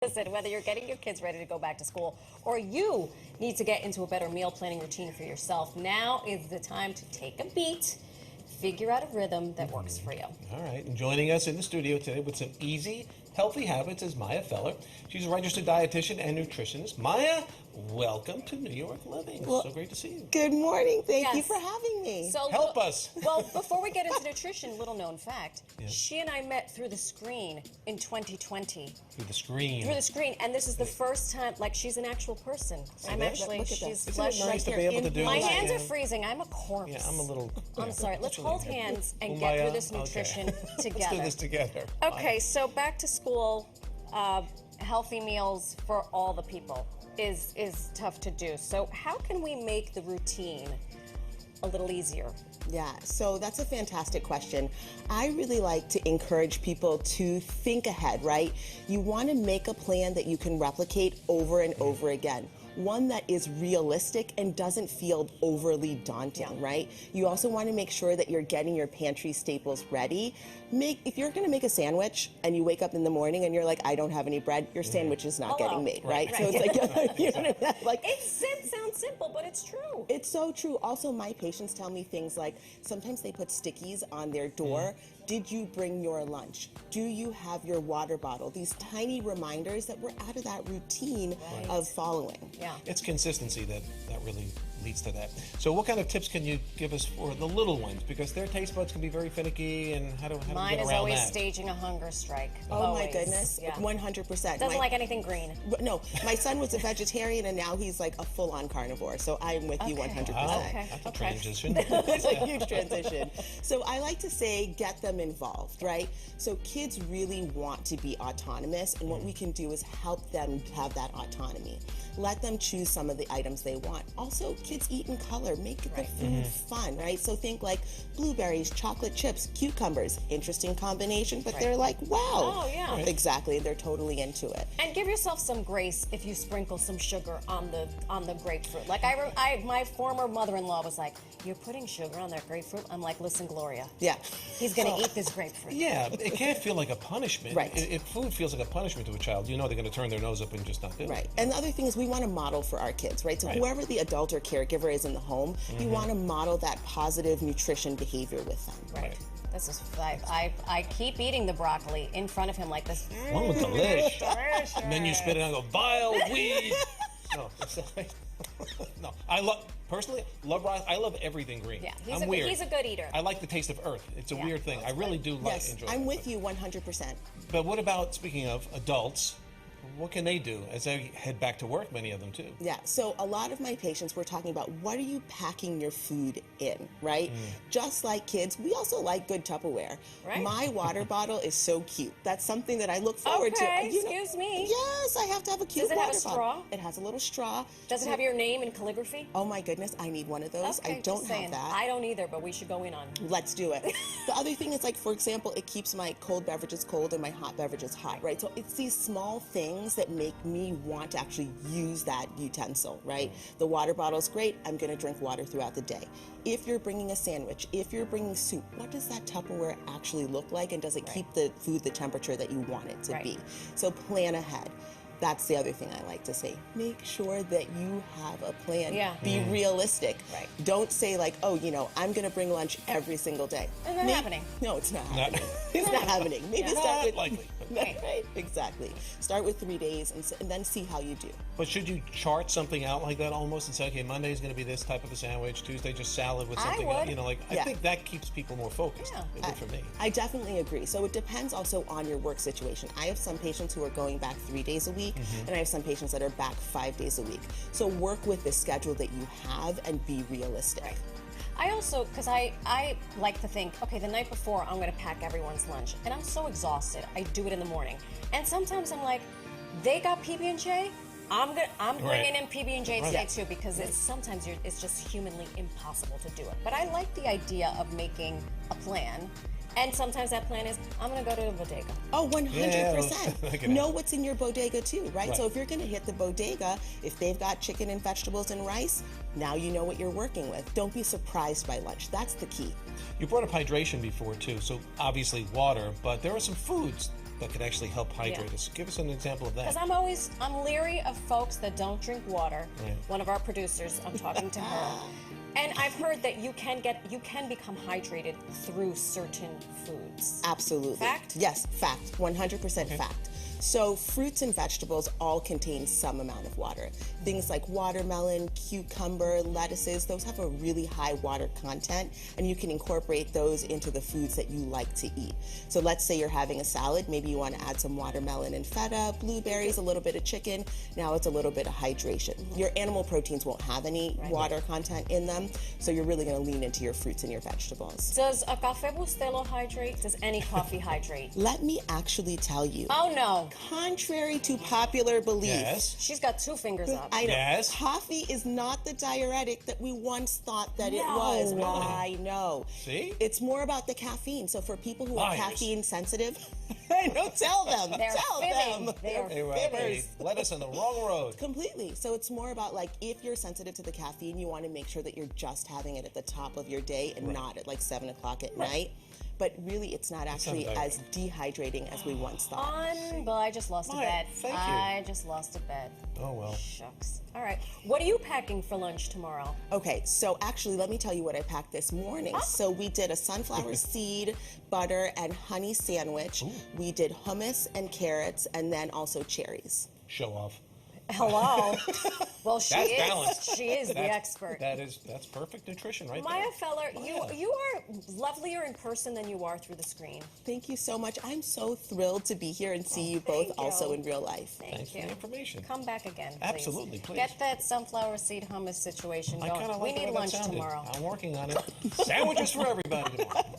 Listen, whether you're getting your kids ready to go back to school or you need to get into a better meal planning routine for yourself, now is the time to take a beat, figure out a rhythm that works for you. All right, and joining us in the studio today with some easy, healthy habits is Maya Feller. She's a registered dietitian and nutritionist. Maya, welcome to New York Living. Well, so great to see you. Good morning. Thank you for having me. So, help us. Well, before we get into nutrition, little known fact, she and I met through the screen in 2020. Through the screen. Through the screen, and this is the first time, like, she's an actual person. I'm actually, she's flesh nice to right be here. able to do My this hands are again? freezing. I'm a corpse. Yeah, I'm a little... I'm sorry. Let's hold hands and get through this nutrition together. Let's do this together. Okay, so back to school, healthy meals for all the people is tough to do. So how can we make the routine a little easier? Yeah, so that's a fantastic question. I really like to encourage people to think ahead, right? You want to make a plan that you can replicate over and over again. One that is realistic and doesn't feel overly daunting, right? You also want to make sure that you're getting your pantry staples ready. If you're going to make a sandwich and you wake up in the morning and you're like, I don't have any bread, your sandwich is not getting made, right? So it's like, you know, like it sounds simple, but it's true. It's so true. Also, my patients tell me things like, sometimes they put stickies on their door. Did you bring your lunch? Do you have your water bottle? These tiny reminders that we're out of that routine of following. Yeah. It's consistency that really leads to that. So what kind of tips can you give us for the little ones? Because their taste buds can be very finicky, and how do we get around that? Mine is always staging a hunger strike. Oh my goodness, 100%. Doesn't like anything green. No, my son was a vegetarian and now he's like a full-on carnivore, so I'm with you 100%. Wow, that's a transition. It's a huge transition. So I like to say get them involved, right? So kids really want to be autonomous, and what we can do is help them have that autonomy. Let them choose some of the items they want. Also, kids eat in color. Make the food fun, right? So think like blueberries, chocolate chips, cucumbers. Interesting combination, but they're like, wow. Oh, yeah. Exactly. They're totally into it. And give yourself some grace if you sprinkle some sugar on the grapefruit. Like my former mother-in-law was like, "You're putting sugar on that grapefruit?" I'm like, "Listen, Gloria. Yeah. He's gonna eat this grapefruit." Yeah, it can't feel like a punishment. Right. If food feels like a punishment to a child, you know they're going to turn their nose up and just not do it. Right. And the other thing is we want to model for our kids, right? So whoever the adult or caregiver is in the home, you want to model that positive nutrition behavior with them. Right. This is I keep eating the broccoli in front of him like this. Oh, delish. And then you spit it out and go, vile weed. No, no. Personally, I love everything green. Yeah, I'm weird. He's a good eater. I like the taste of earth. It's a weird thing. I really do enjoy it. I'm with you 100%. But what about, speaking of adults, what can they do as they head back to work, many of them too? Yeah, so a lot of my patients, we're talking about what are you packing your food in, right? Just like kids, we also like good Tupperware. Right. My water bottle is so cute. That's something that I look forward to. Okay, excuse me. Yes, I have to have a cute water bottle. Does it have a straw? It has a little straw. Does it have your name in calligraphy? Oh my goodness, I need one of those. Okay, I don't have that. I don't either, but we should go in on. Let's do it. The other thing is, like, for example, it keeps my cold beverages cold and my hot beverages hot, right? So it's these small things that make me want to actually use that utensil, right? The water bottle is great. I'm going to drink water throughout the day. If you're bringing a sandwich, if you're bringing soup, what does that Tupperware actually look like, and does it keep the food the temperature that you want it to be? So plan ahead. That's the other thing I like to say. Make sure that you have a plan. Yeah. Be realistic. Right. Don't say like, oh, you know, I'm going to bring lunch every single day. It's not happening. No, it's not happening. It's not happening. Maybe start with... likely. Right, exactly. Start with 3 days and then see how you do. But should you chart something out like that almost and say, okay, Monday is going to be this type of a sandwich, Tuesday just salad with something else, you know, like I think that keeps people more focused. It did for me. I definitely agree. So it depends also on your work situation. I have some patients who are going back 3 days a week, and I have some patients that are back 5 days a week. So work with the schedule that you have and be realistic. Right. I also, because I like to think, okay, the night before I'm going to pack everyone's lunch, and I'm so exhausted. I do it in the morning, and sometimes I'm like, they got PB&J. I'm bringing in PB&J today too, because sometimes it's just humanly impossible to do it. But I like the idea of making a plan. And sometimes that plan is, I'm going to go to a bodega. Oh, 100%. Yeah, know what's in your bodega too, right? So if you're going to hit the bodega, if they've got chicken and vegetables and rice, now you know what you're working with. Don't be surprised by lunch. That's the key. You brought up hydration before too, so obviously water, but there are some foods that could actually help hydrate us. Give us an example of that. Because I'm leery of folks that don't drink water. Right. One of our producers, I'm talking to her. And I've heard that you can become hydrated through certain foods. Absolutely. Fact? Yes, fact. 100% fact. So fruits and vegetables all contain some amount of water. Things like watermelon, cucumber, lettuces, those have a really high water content, and you can incorporate those into the foods that you like to eat. So let's say you're having a salad, maybe you want to add some watermelon and feta, blueberries, a little bit of chicken. Now it's a little bit of hydration. Your animal proteins won't have any water content in them, so you're really going to lean into your fruits and your vegetables. Does a café bustelo hydrate? Does any coffee hydrate? Let me actually tell you. Oh no. Contrary to popular belief, Yes. She's got two fingers up. I know. Yes. Coffee is not the diuretic that we once thought that it No. was. Really? I know. See? It's more about the caffeine. So for people who are Liars. caffeine sensitive, don't tell them. They're tell fibbing. them. They are They fibbers. led us on the wrong road. Completely. So it's more about like if you're sensitive to the caffeine, you want to make sure that you're just having it at the top of your day and not at like 7 o'clock at night. But really, it's not actually as dehydrating as we once thought. But I just lost a Maya, bet. thank you. I just lost a bet. Oh, well. Shucks. All right. What are you packing for lunch tomorrow? Okay, so actually, let me tell you what I packed this morning. So we did a sunflower seed, butter, and honey sandwich. We did hummus and carrots, and then also cherries. Show off. Hello. Well, That's balanced. She is the expert. That's perfect nutrition right Maya there. Feller, you are lovelier in person than you are through the screen. Thank you so much. I'm so thrilled to be here and see you both thank also you. in real life. Thanks for the information. Come back again, please. Absolutely, please. Get that sunflower seed hummus situation I going. kind of We like the need way that lunch sounded. tomorrow. I'm working on it. Sandwiches for everybody tomorrow.